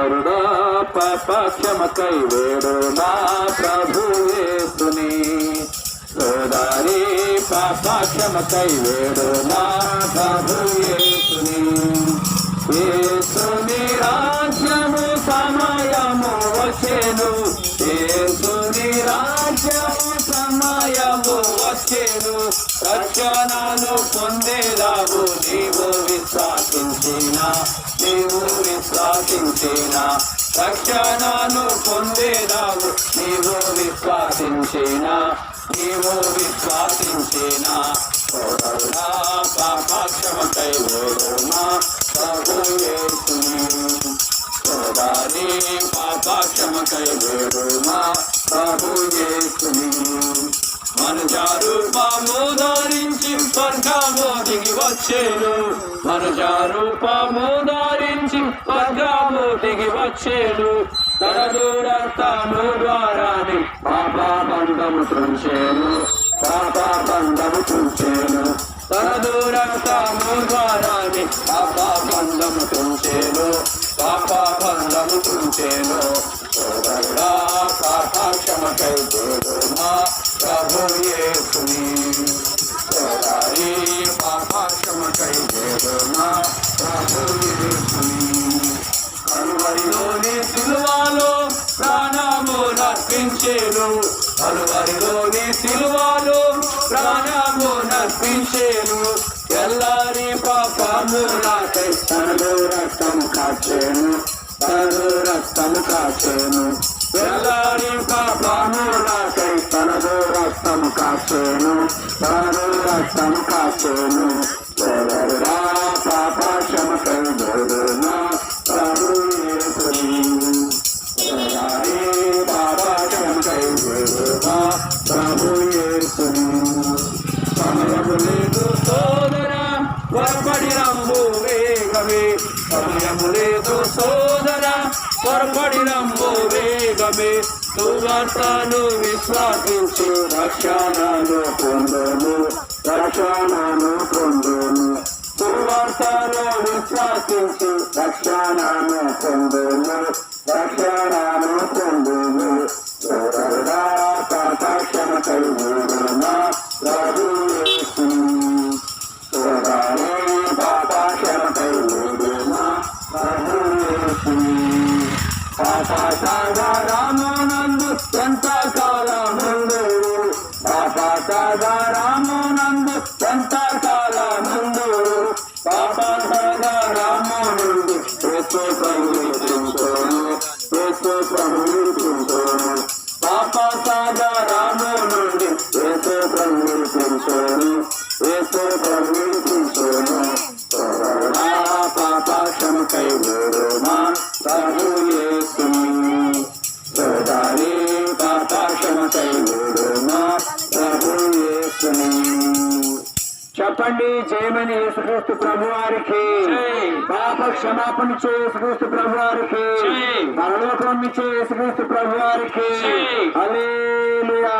సోదరుడా పాప క్షమకై వేడు నా ప్రభు యేసుని. సోదరి పాప క్షమకై వేడు నా ప్రభు యేసుని. యేసుని రాజ్యము సమయము వచ్చెను. యేసుని రాజ్యము సమయము వచ్చెను. రక్షణను పొందేదావు నీవు విశ్వాసించిన. నీవు విశ్వాసించిన రక్షణను పొందేదావు నీవు విశ్వాసించిన. నీవు విశ్వాసించిన సోదరుడా పాప క్షమకై వేడు నా ప్రభు యేసుని. సోదరి పాప క్షమకై వేడు నా ప్రభు యేసుని. మనుజ రూపము ధరించి స్వర్గము దిగి వచ్చేను. మనుజ రూపము ధరించి స్వర్గము దిగి వచ్చేను. తన దూరత్వము ద్వారాని పాప బంధము తుంచెను. పాప బంధము తుంచెను. తన దూరత్వము ద్వారాని పాప బంధము తుంచెను. పాప బంధము తుంచెను. సోదరుడా పాప క్షమకై వేడు నా ప్రభు యేసుని. సోదరి పాప క్షమకై వేడు నా ప్రభు యేసుని. కలువరిలోని సిలువలో ప్రాణము నర్పించెను. కలువరిలోని సిలువలో ప్రాణము నర్పించెను. ఎల్లారి పాపములకై తనదు రక్తము కాచెను. తనదు రక్తము కాచెను. ఎల్లారి పాపములకై తనదు రక్తము కాచెను. తనదు రక్తము కాచెను. సోదరుడా పాప క్షమకై వేడు నా ప్రభు యేసుని. సోదరి పాప క్షమకై వేడు నా ప్రభు యేసుని. సమయము లేదు సోదరా త్వరపడి రమ్ము వేగమే. సమయము లేదు సోదరా త్వరపడి రమ్ము వేగమే. సువార్తను విశ్వాసించి రక్షణను పొందును. రక్షణను పొందును. సువార్తను విశ్వాసించి రక్షణను పొందును. రక్షణను పొందును. సోదరుడా పాప క్షమకై వేడు నా ప్రభు యేసుని. సోదరి పాప క్షమకై వేడు నా ప్రభు యేసుని. పాప సాగరమునందు ఎంతకాలముందు. పాప సాగరమునందు ఎంతకాలముందు. పాప సాగరమునందు యేసు ప్రభువును. యేసు ప్రభువును. పాప సాగరము నుండి యేసు ప్రభువును. యేసు ప్రభువును. సోదరుడా పాప క్షమకై వేడు నా ప్రభు యేసుని. సోదరి పాప క్షమకై వేడు నా ప్రభు యేసుని. చెప్పండి జయమని యేసుక్రీస్తు ప్రభువారికి. పాప క్షమాపణ ఇచ్చే యేసుక్రీస్తు ప్రభువారికి. పరలోకం ఇచ్చే యేసుక్రీస్తు ప్రభువారికి. హల్లెలూయా.